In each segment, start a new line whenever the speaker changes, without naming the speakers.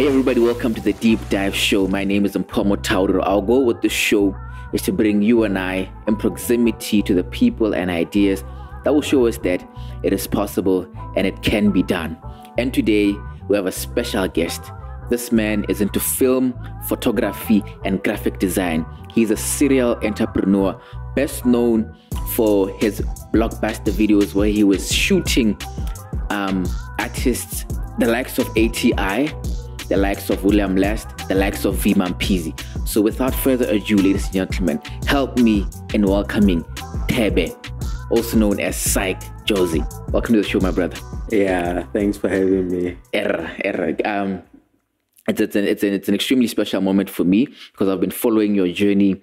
Hey everybody, welcome to the Deep Dive Show. My name is Mpho. Our goal with this show is to bring you and I in proximity to the people and ideas that will show us that it is possible and it can be done. And today we have a special guest. This man is into film, photography, and graphic design. He's a serial entrepreneur, best known for his blockbuster videos where he was shooting artists, the likes of ATI, the likes of William Last, the likes of Mpho. So without further ado, ladies and gentlemen, help me in welcoming Thebe, also known as Psych Josie. Welcome to the show, my brother.
Yeah, thanks for having me.
It's an extremely special moment for me because I've been following your journey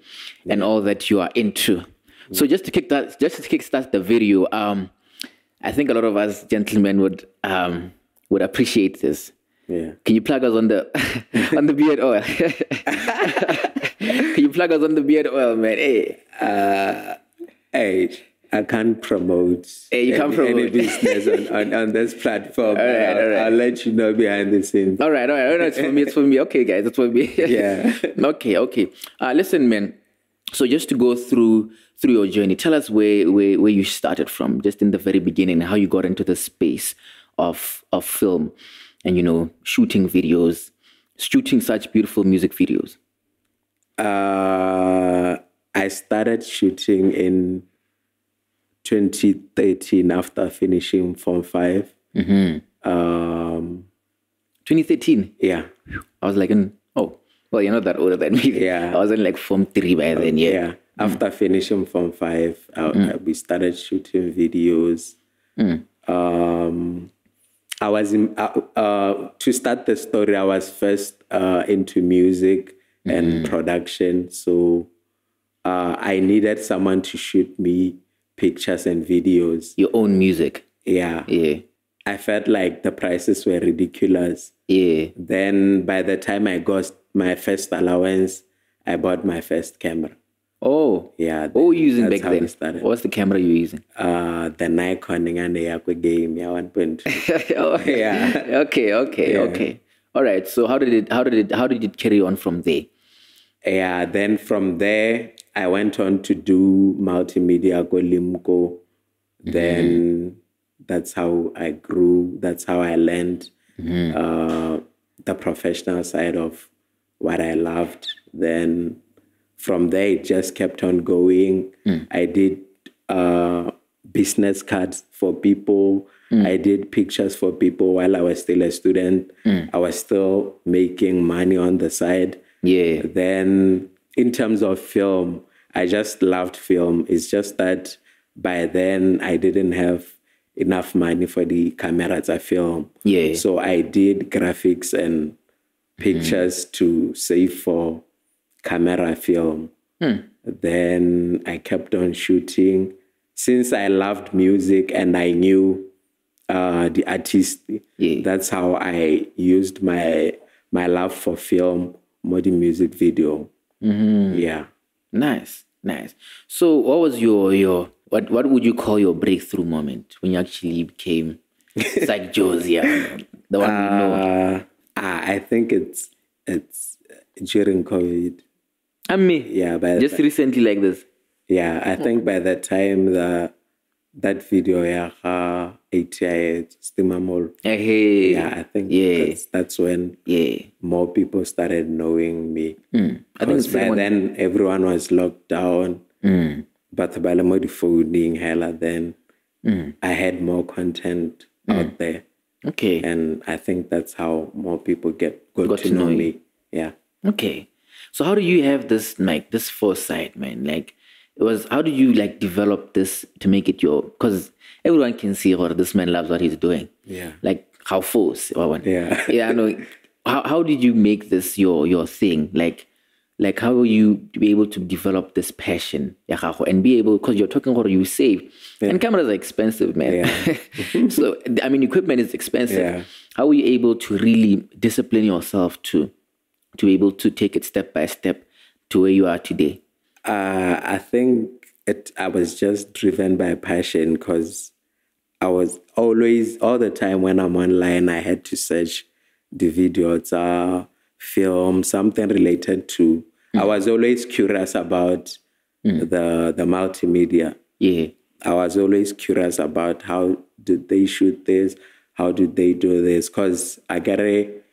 and all that you are into. So just to kickstart the video, I think a lot of us gentlemen would appreciate this.
Yeah.
Can you plug us on the on the beard oil? Can you plug us on the beard oil, man?
Hey, I can't promote any business on this platform.
All right.
I'll let you know behind the scenes.
All right. It's for me. Okay, guys, it's for me.
Yeah.
Okay. Listen, man. So just to go through your journey, tell us where you started from, just in the very beginning, how you got into the space of film and, shooting videos, shooting such beautiful music videos.
I started shooting in 2013 after finishing Form 5.
2013?
Yeah.
I was like, you're not that older than me.
Yeah.
I was in like Form 3 by then, yeah.
Yeah. After finishing Form 5, we started shooting videos. I was to start the story, I was first into music and production. So I needed someone to shoot me pictures and videos.
Your own music?
Yeah. I felt like the prices were ridiculous.
Yeah.
Then by the time I got my first allowance, I bought my first camera.
Oh.
Yeah.
What were you using back then?
Started.
What's the camera you were using?
The Nikon and the Yakwe game, 1.2.
Oh,
yeah.
Okay. All right. So how did it carry on from there?
Yeah. Then from there, I went on to do multimedia Limco. Then that's how I grew. That's how I learned the professional side of what I loved. Then from there, it just kept on going. I did business cards for people. I did pictures for people while I was still a student. I was still making money on the side.
Yeah.
Then in terms of film, I just loved film. It's just that by then I didn't have enough money for the cameras I film.
Yeah.
So I did graphics and pictures to save for camera film. Then I kept on shooting. Since I loved music and I knew the artist, that's how I used my love for film, modern music video. Yeah. Nice.
So what was your what would you call your breakthrough moment when you actually became Psych Josie, the one we know?
I think it's during COVID.
Yeah, just recently like this.
Yeah, I think by the time that video, ATI, stimamolelo.
Hey.
Yeah, I think that's when more people started knowing me. Because by then everyone was locked down. But by the phone, then I had more content out there.
Okay.
And I think that's how more people got to know me. Yeah.
Okay. So how do you have this foresight, man? How do you develop this to make it your, because everyone can see this man loves what he's doing.
Yeah.
How force.
Yeah.
Yeah, I know. How did you make this your thing? How will you be able to develop this passion and be able, because you're talking about you save and cameras are expensive, man.
Yeah.
So, equipment is expensive.
Yeah.
How were you able to really discipline yourself to be able to take it step by step to where you are today?
I think I was just driven by passion because I was always, all the time when I'm online, I had to search the videos, film, something related to. I was always curious about the multimedia.
Yeah.
I was always curious about how did they shoot this, how did they do this? Because I get it,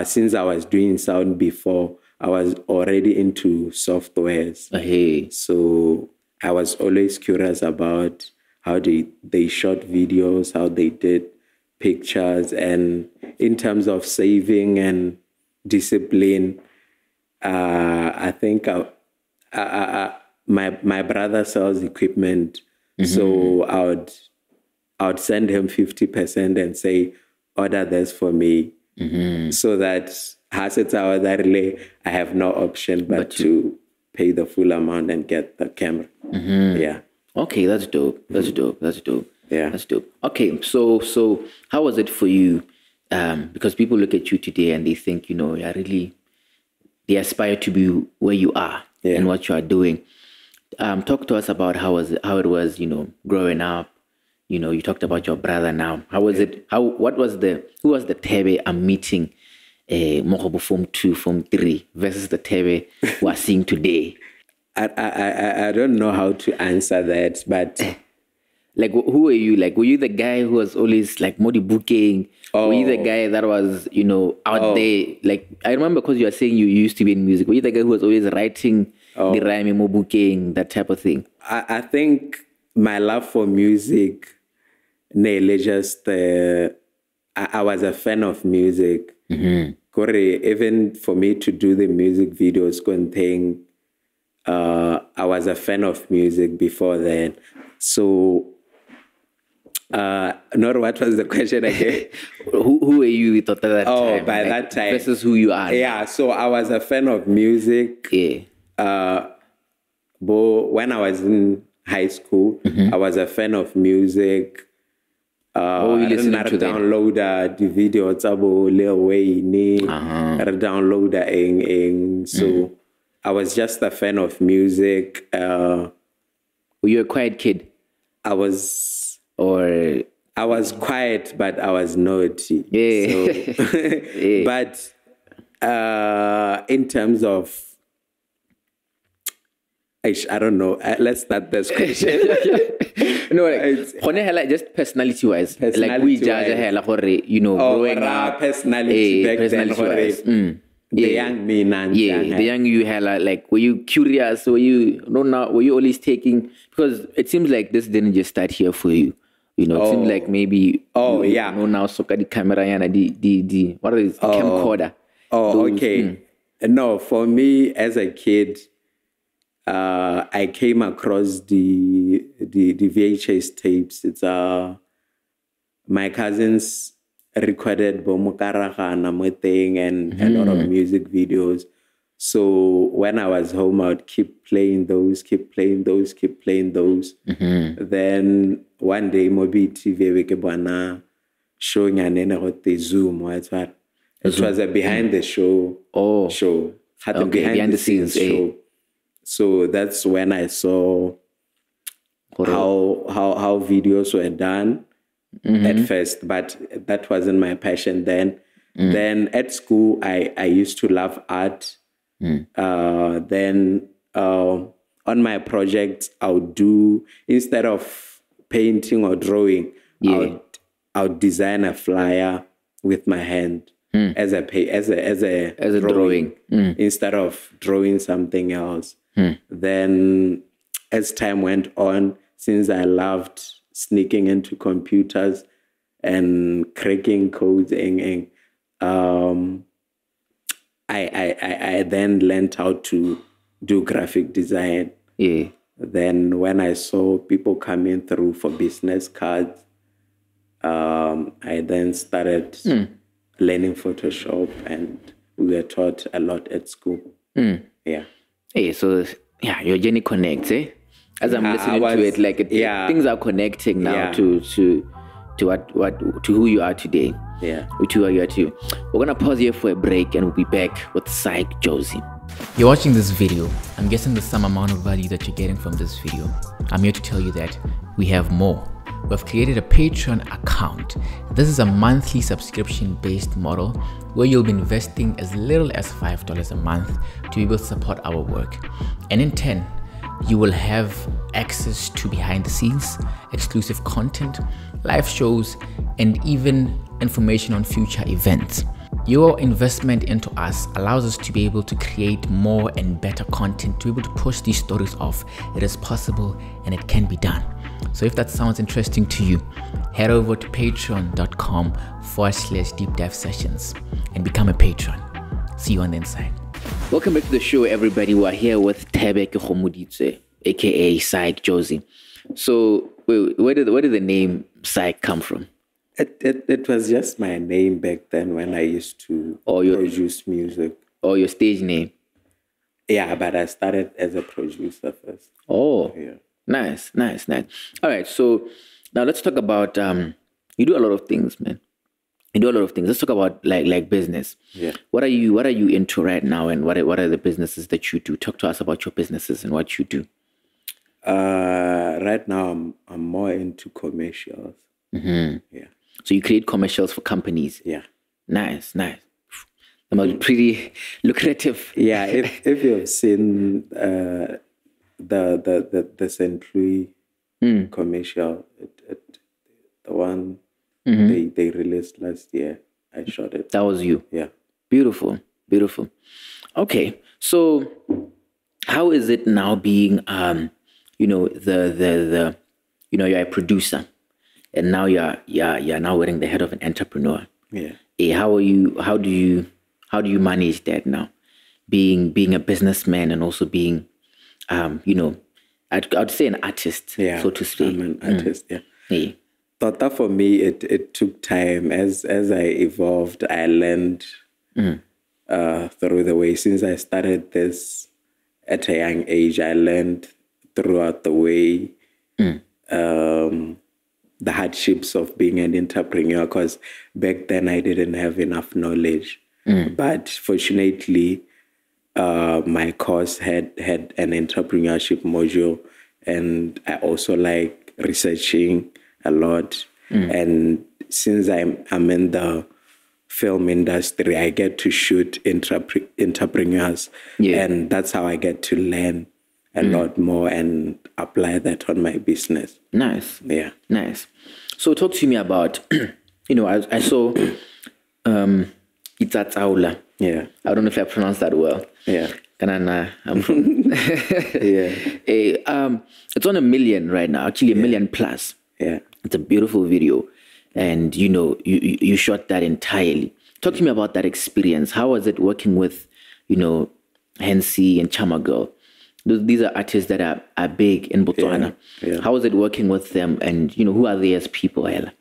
since I was doing sound before, I was already into softwares.
Hey.
So I was always curious about how they shot videos, how they did pictures, and in terms of saving and discipline, I think my brother sells equipment, so I would send him 50% and say, order this for me, so that I have no option but to pay the full amount and get the camera. Yeah.
Okay, that's dope. That's dope. That's dope.
Yeah.
That's dope. Okay, so how was it for you? Because people look at you today and they think, you know, they aspire to be where you are and what you are doing. Talk to us about how it was, you know, growing up. You know, you talked about your brother now. How was it? Who was the Thebe I'm meeting Mogobo Form 2, Form 3 versus the Thebe we're seeing today?
I don't know how to answer that, but
like, who are you? Like, were you the guy who was always like modi booking? Were you the guy that was, you know, out there? Like, I remember because you were saying you used to be in music. Were you the guy who was always writing the rhyme, mo booking, that type of thing?
I think my love for music, I was a fan of music. Even for me to do the music videos, I was a fan of music before then. So, not what was the question again?
who were you at that time?
Oh, by that time.
Versus who you are.
Yeah, so I was a fan of music.
Yeah.
But when I was in high school, I was a fan of music.
What were you listening to then?
Download the video, Lil Wayne, download so I was just a fan of music.
Were you a quiet kid?
I was quiet, but I was naughty.
Yeah.
So, But in terms of, I don't know. Let's start this question.
No, like, just personality-wise. Like, we judge you know, growing up.
Personality back
personality-wise.
The young me,
the young you had, like, were you curious? Were you always taking, because it seems like this didn't just start here for you. You know, it seems like maybe now so the camera and the what is camcorder.
Okay. No, for me as a kid, I came across the VHS tapes. It's my cousins recorded Bomokaragana thing and a lot of music videos. So when I was home, I would keep playing those. Then one day, Mobi TV showing the Zoom. It was a behind the show show. Behind the scenes show. So that's when I saw how videos were done at first, but that wasn't my passion then. Then at school, I used to love art. Then on my projects, I would do, instead of painting or drawing, I would design a flyer with my hand as a drawing instead of drawing something else. Then as time went on, since I loved sneaking into computers and cracking codes, I then learned how to do graphic design.
Yeah.
Then when I saw people coming through for business cards, I then started learning Photoshop, and we were taught a lot at school. Yeah.
Hey, so your journey connects, eh? As I'm listening to it, like things are connecting now to who you are today.
Yeah.
To who you are too. We're gonna pause here for a break, and we'll be back with Psych Josie.
You're watching this video. I'm guessing there's some amount of value that you're getting from this video. I'm here to tell you that we have more. we've created a Patreon account. This is a monthly subscription-based model where you'll be investing as little as $5 a month to be able to support our work. And in turn, you will have access to behind the scenes, exclusive content, live shows, and even information on future events. Your investment into us allows us to be able to create more and better content, to be able to push these stories off. It is possible and it can be done. So if that sounds interesting to you, head over to patreon.com/deep dive sessions and become a patron. See you on the inside.
Welcome back to the show, everybody. We're here with Thebe Kegomoditswe, aka Psych Josie. So where did the name Psych come from?
It was just my name back then when I used to produce music.
Or your stage name?
Yeah, but I started as a producer first.
Oh, yeah. Nice. All right, so now let's talk about, you do a lot of things, man. You do a lot of things. Let's talk about like business.
Yeah.
What are you into right now, and what are the businesses that you do? Talk to us about your businesses and what you do.
Right now I'm more into commercials.
Mm-hmm.
Yeah.
So you create commercials for companies.
Yeah.
Nice. That must be pretty lucrative.
Yeah. If you've seen the St. Louis commercial, the one they released last year, I shot it.
That was you.
Yeah.
Beautiful. Okay. So how is it now being you're a producer, and now you're now wearing the head of an entrepreneur?
Yeah.
How do you manage that now? Being a businessman and also being I'd say an artist, so to speak.
I'm an artist, yeah. But for me, it took time. As I evolved, I learned through the way. Since I started this at a young age, I learned throughout the way the hardships of being an entrepreneur, because back then I didn't have enough knowledge. But fortunately, my course had an entrepreneurship module, and I also like researching a lot. And since I'm in the film industry, I get to shoot entrepreneurs, and that's how I get to learn a lot more and apply that on my business.
Nice.
Yeah.
Nice. So talk to me about, I saw Itsatsaula.
Yeah.
I don't know if I pronounced that well.
Yeah.
I'm from it's on 1 million right now, actually 1 million plus.
Yeah.
It's a beautiful video. And you shot that entirely. Talk to me about that experience. How was it working with, Hensi and Charma Girl? These are artists that are big in Botswana.
Yeah.
How was it working with them, and who are they as people, Ella?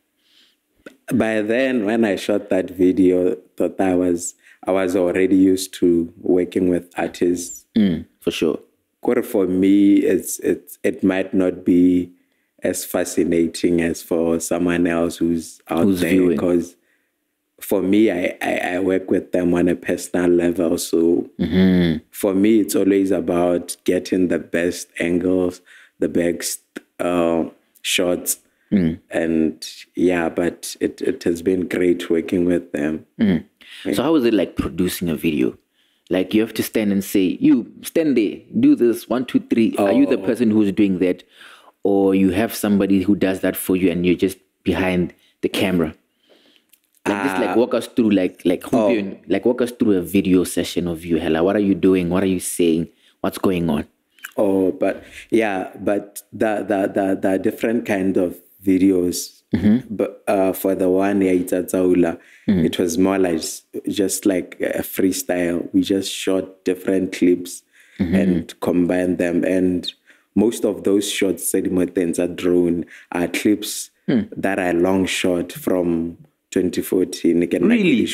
By then, when I shot that video, thought I was already used to working with artists.
For sure.
For me, it might not be as fascinating as for someone else who's out there, because for me, I work with them on a personal level. So for me, it's always about getting the best angles, the best shots. And but it has been great working with them.
So how is it like producing a video? Like you have to stand and say, you stand there, do this, 1, 2, 3. Are you the person who's doing that? Or you have somebody who does that for you and you're just behind the camera? Just walk us through walk us through a video session of you, Hella. What are you doing? What are you saying? What's going on?
But the different kind of videos. But for the one Itsatsaula, it was more like just like a freestyle. We just shot different clips and combined them. And most of those shots, are drone, are clips that are long shot from 2014.
Really?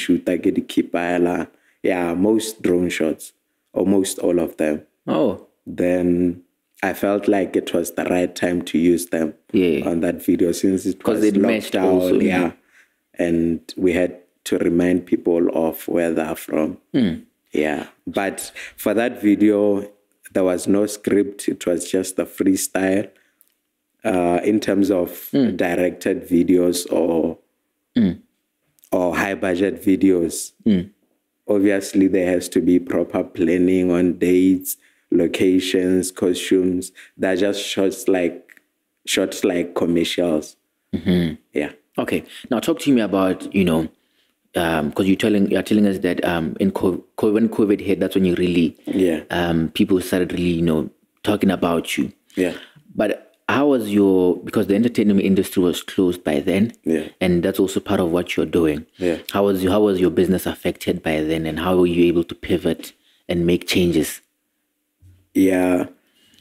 Yeah, most drone shots, almost all of them.
Oh.
Then I felt like it was the right time to use them on that video, since it was locked out. Also, and we had to remind people of where they're from. Yeah. But for that video, there was no script. It was just a freestyle. in terms of directed videos or high budget videos. Obviously, there has to be proper planning on dates, locations, costumes. They're just shots like commercials. Yeah.
Okay. Now talk to me about, because you're telling us that when COVID hit, that's when you really people started really talking about you.
Yeah.
But how was because the entertainment industry was closed by then, and that's also part of what you're doing.
Yeah.
How was your business affected by then, and how were you able to pivot and make changes?
Yeah.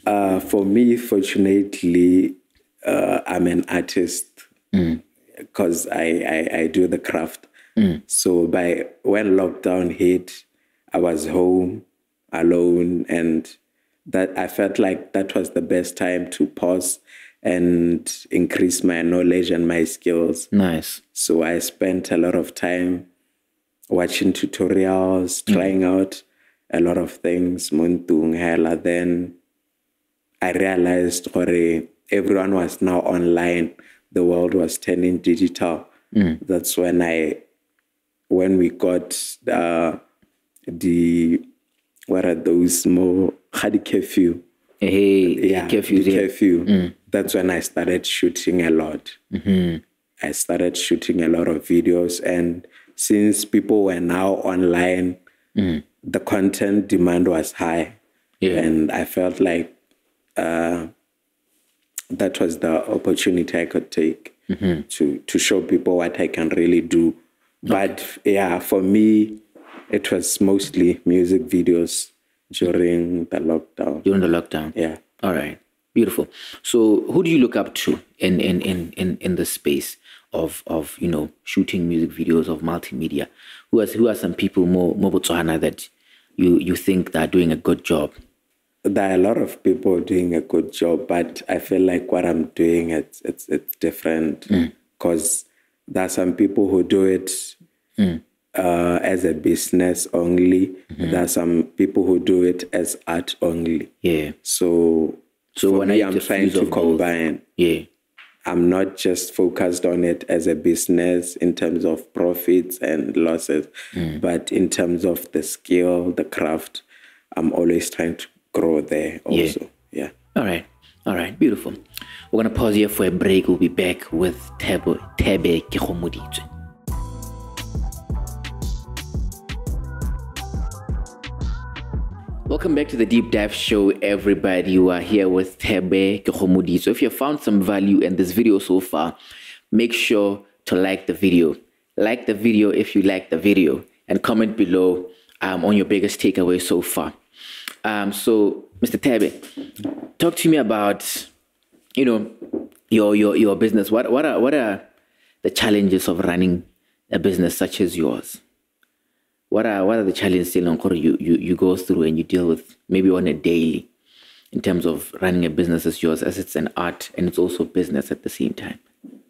For me, fortunately, I'm an artist because I do the craft. So when lockdown hit, I was home alone, and that I felt like that was the best time to pause and increase my knowledge and my skills.
Nice.
So I spent a lot of time watching tutorials, trying out a lot of things. Then I realized everyone was now online. The world was turning digital. That's when we got what are those more curfew? Curfew. That's when I started shooting a lot. I started shooting a lot of videos, and since people were now online, the content demand was high, and I felt like that was the opportunity I could take to show people what I can really do. But for me, it was mostly music videos during the lockdown. Yeah.
All right. Beautiful. So who do you look up to in the space of shooting music videos, of multimedia? Who are some people more Botswana that you think that are doing a good job?
There are a lot of people doing a good job, but I feel like what I'm doing it's different because there are some people who do it as a business only. There are some people who do it as art only.
Yeah.
So when I'm trying to combine.
Yeah.
I'm not just focused on it as a business in terms of profits and losses, but in terms of the skill, the craft, I'm always trying to grow there also. Yeah.
All right. Beautiful. We're going to pause here for a break. We'll be back with Thebe Kegomoditswe. Welcome back to the Deep Dive Show, everybody. You are here with Thebe Kegomoditswe. So if you found some value in this video so far, make sure to like the video. Like the video if you like the video, and comment below on your biggest takeaway so far. So, Mr. Thebe, talk to me about, your business. What are the challenges of running a business such as yours? What are the challenges you go through and you deal with maybe on a daily in terms of running a business as yours, as it's an art and it's also business at the same time?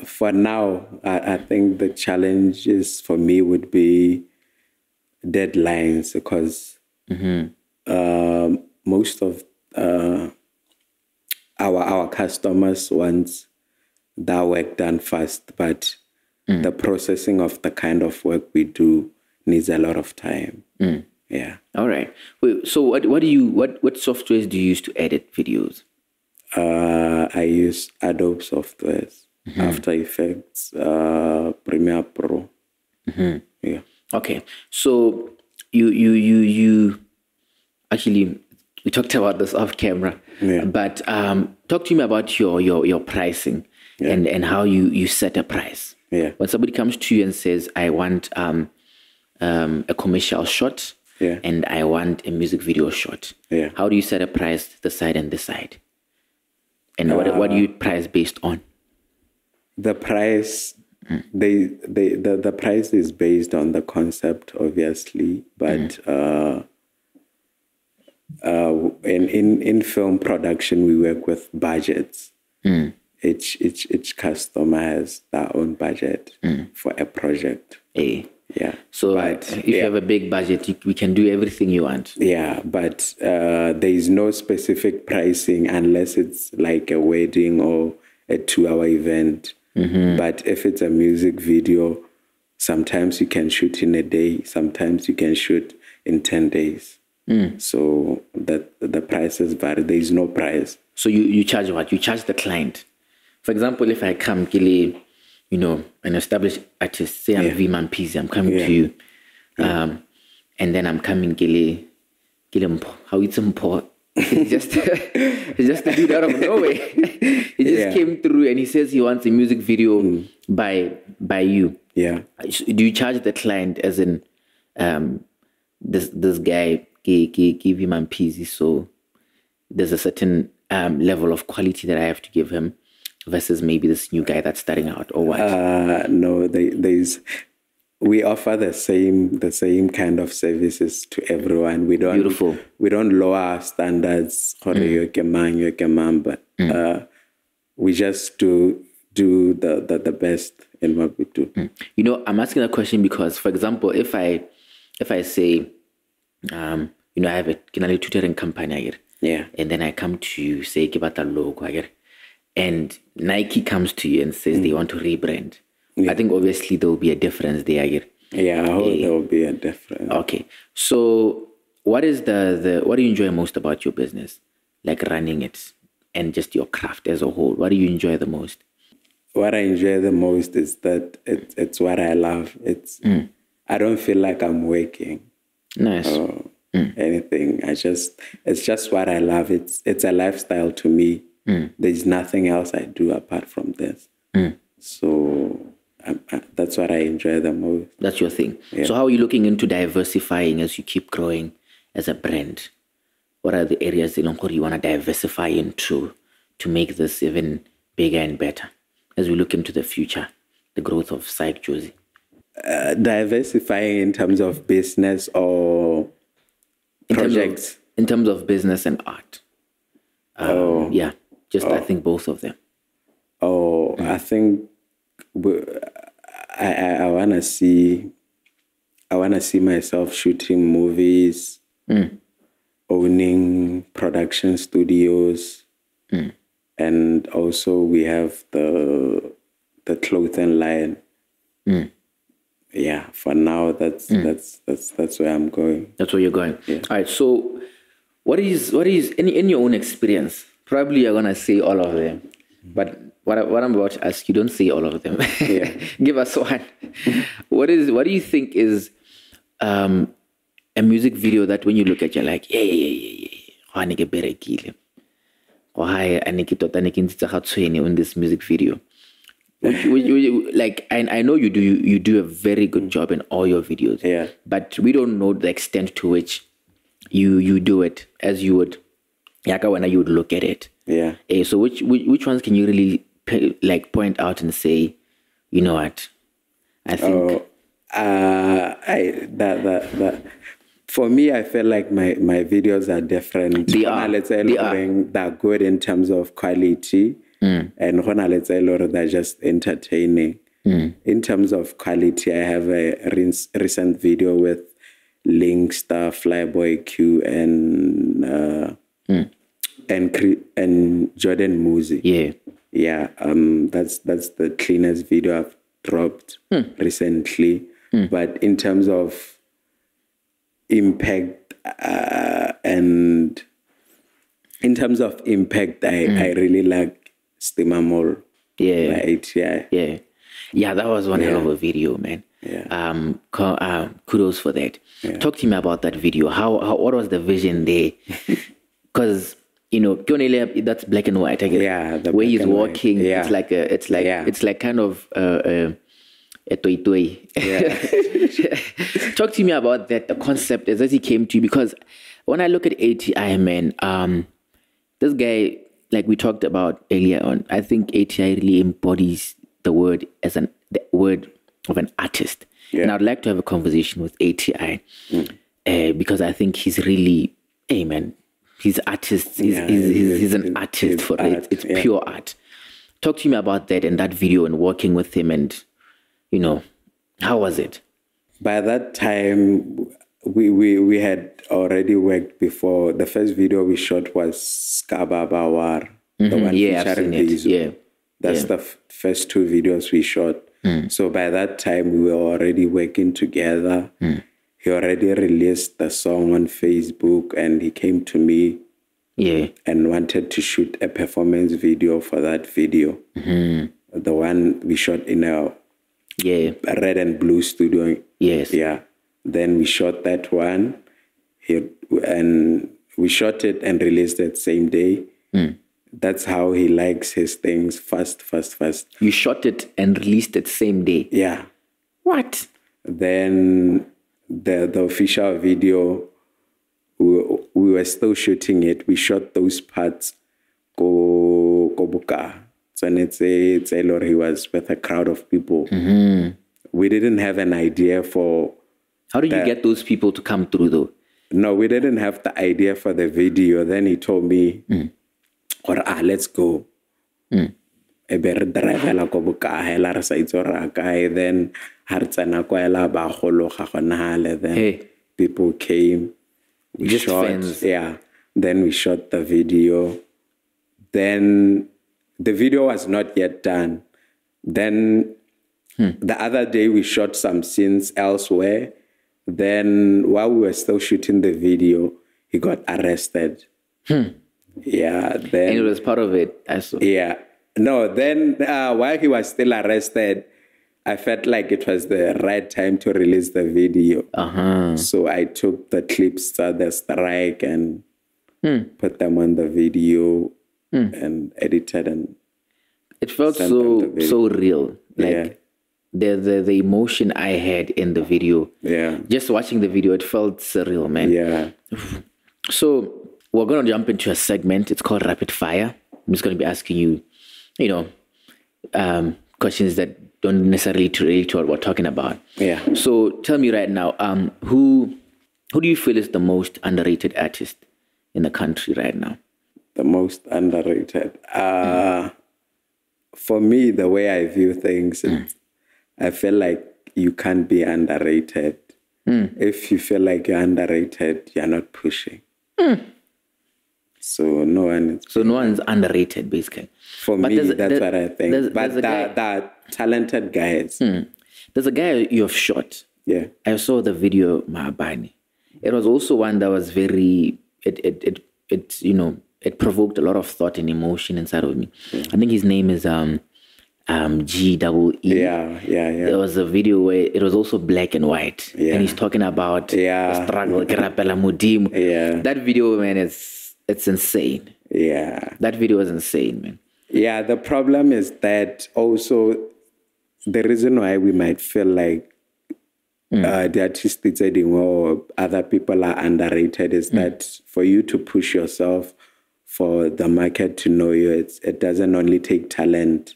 For now, I think the challenges for me would be deadlines because most of our customers want that work done fast, but the processing of the kind of work we do needs a lot of time. Yeah.
All right. Wait, so what softwares do you use to edit videos?
I use Adobe softwares, After Effects, Premiere Pro. Yeah.
Okay. So you actually, we talked about this off camera, but talk to me about your pricing and how you set a price.
Yeah.
When somebody comes to you and says, I want a commercial shot and I want a music video shot.
Yeah.
How do you set a price this side and this side? And what do you price based on?
The price, the price is based on the concept, obviously, but in film production, we work with budgets. Each customer has their own budget for a project. Yeah.
So if you have a big budget, we can do everything you want.
Yeah, but there is no specific pricing unless it's like a wedding or a 2-hour event. But if it's a music video, sometimes you can shoot in a day, sometimes you can shoot in 10 days. So that the prices vary. There is no price.
So you charge what? You charge the client. For example, if I come, Kili, an established artist, say I'm Mpho, I'm coming to you, and then I'm coming, Kili Mpho. How it's Mpho? It's just a dude out of nowhere. He just came through and he says he wants a music video by you. Yeah. Do you charge the client as in this guy give him Mpho, so there's a certain level of quality that I have to give him versus maybe this new guy that's starting out, or what?
No, we offer the same kind of services to everyone. We don't lower our standards, but we just do the best in what we do.
I'm asking a question because, for example, if I say, I have a tutoring company, and then I come to you, say, give a logo, and Nike comes to you and says they want to rebrand. I think obviously there will be a difference there.
Yeah, I hope there will be a difference.
Okay. So what is what do you enjoy most about your business? Like running it and just your craft as a whole. What do you enjoy the most?
What I enjoy the most is that it's what I love. I don't feel like I'm working.
Nice.
Or anything. It's just what I love. It's a lifestyle to me. There's nothing else I do apart from this. So that's what I enjoy the most.
That's your thing. Yeah. So how are you looking into diversifying as you keep growing as a brand? What are the areas you want to diversify into to make this even bigger and better as we look into the future, the growth of Psych Josie?
Diversifying in terms of business or projects?
In terms of business and art. Yeah, I think both of them.
I think I wanna see myself shooting movies, owning production studios, and also we have the clothing line. Yeah, for now that's where I'm going.
That's where you're going. Yeah. All right. So, what is in your own experience? Probably you're gonna say all of them, but what I'm about to ask you, don't say all of them. Yeah. Give us one. What do you think is a music video that when you look at, you're like, yeah. On this music video. Like I know you do a very good job in all your videos.
Yeah.
But we don't know the extent to which you do it as you would when you would look at it.
Yeah.
So which ones can you really point out and say, you know what? I think
for me, I feel like my videos are different.
They are
they're good in terms of quality. And they're just entertaining. In terms of quality, I have a recent video with Linkstar, Flyboy Q, and Jordan Muzi. Yeah. That's the cleanest video I've dropped recently. But in terms of impact and in terms of impact, I really like Stimamolelo by ATI.
Yeah, that was one hell of a video, man.
Yeah.
Kudos for that. Yeah. Talk to me about that video. What was the vision there? Because that's black and white. I guess.
Yeah,
where he's walking, it's like kind of a toy. Yeah. Talk to me about that. The concept as he came to you, because when I look at ATI, man, this guy, like we talked about earlier on, I think ATI really embodies the word as the word of an artist. Yeah. And I'd like to have a conversation with ATI because I think he's really, he's artist. He's an artist for it. It's pure art. Talk to me about that and that video and working with him and, how was it?
By that time, we had already worked before. The first video we shot was Skababawar, the one featuring Vizu. That's the first 2 videos we shot. So by that time, we were already working together. He already released the song on Facebook, and he came to me and wanted to shoot a performance video for that video. The one we shot in a red and blue studio.
Yes.
Yeah. Then we shot that one. And we shot it and released it same day. That's how he likes his things, fast.
You shot it and released it same day?
Yeah.
What?
Then the official video, we were still shooting it. We shot those parts. Kobuka. So he was with a crowd of people. We didn't have an idea for...
How did you get those people to come through though?
No, we didn't have the idea for the video. Then he told me, let's go. Then people came. We
Just
shot.
fans.
Yeah. Then we shot the video. Then the video was not yet done. Then the other day we shot some scenes elsewhere. Then while we were still shooting the video, he got arrested. Yeah. Then,
And it was part of it. I saw.
yeah. No, then while he was still arrested, I felt like it was the right time to release the video. So I took the clips to the strike and put them on the video and edited, and
it felt
sent them the
so
video.
real. Like the emotion I had in the video.
Yeah.
Just watching the video, it felt surreal, man.
Yeah.
So we're going to jump into a segment. It's called Rapid Fire. I'm just going to be asking you, questions that don't necessarily relate to what we're talking about.
Yeah.
So tell me right now, who do you feel is the most underrated artist in the country right now?
The most underrated. For me, the way I view things, I feel like you can't be underrated. If you feel like you're underrated, you're not pushing. So no one is...
So no one's underrated, basically.
For me, that's what I think. But the talented guys.
There's a guy you have shot.
Yeah.
I saw the video, Mahabani. It was also one that was very... It provoked a lot of thought and emotion inside of me. I think his name is GEE.
Yeah.
There was a video where it was also black and white.
Yeah.
And he's talking about the struggle.
Yeah.
That video, man, it's insane.
Yeah.
That video is insane, man.
Yeah, the problem is that also the reason why we might feel like the artists or other people are underrated is that for you to push yourself, for the market to know you, it doesn't only take talent.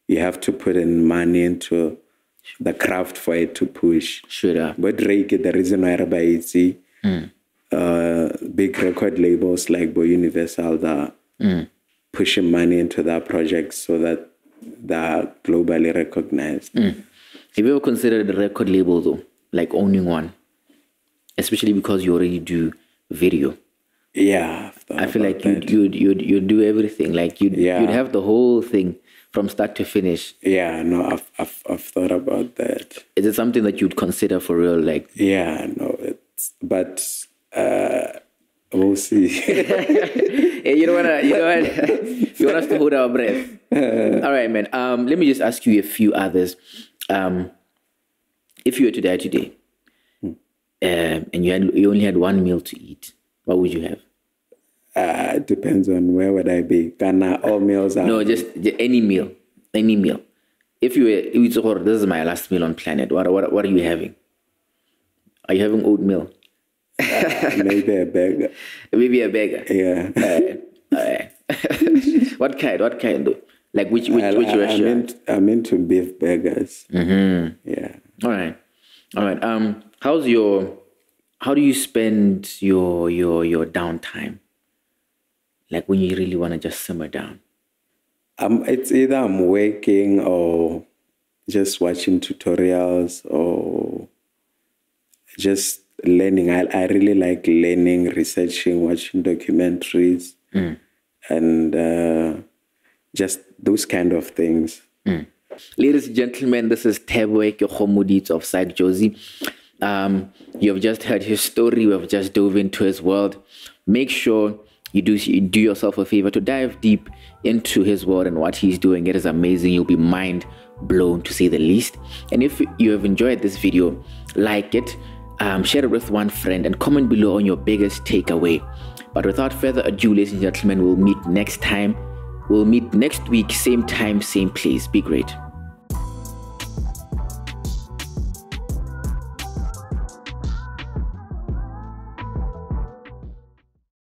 You have to put in money into the craft for it to push.
Sure.
But Drake, the reason why Rabaiti, big record labels like Universal, they're pushing money into that project so that they're globally recognized.
Have you ever considered a record label though, like owning one, especially because you already do video?
Yeah,
I feel like you'd do everything. Like you'd have the whole thing from start to finish.
Yeah, no, I've thought about that.
Is it something that you'd consider for real? Like,
yeah, no, but we'll see.
hey, you want us to hold our breath. All right, man. Let me just ask you a few others. If you were to die today, and you only had one meal to eat, what would you have?
It depends on where would I be. Ghana, all meals are...
No, just any meal. Any meal. If you were, this is my last meal on planet, what are you having? Are you having oatmeal?
Maybe a burger.
Maybe a burger.
Yeah.
All right. What kind though? Like which restaurant?
I'm into beef burgers. Yeah.
All right. How do you spend your downtime? Like when you really want to just simmer down?
It's either I'm working or just watching tutorials or just learning. I really like learning, researching, watching documentaries. And just those kind of things.
Ladies and gentlemen, this is Thebe Kegomoditswe of Psych Josie. You have just heard his story. We have just dove into his world. Make sure you do yourself a favor to dive deep into his world and what he's doing. It is amazing. You'll be mind blown, to say the least. And if you have enjoyed this video, like it, share it with one friend, and comment below on your biggest takeaway. But without further ado, ladies and gentlemen, we'll meet next time. We'll meet next week, same time, same place. Be great.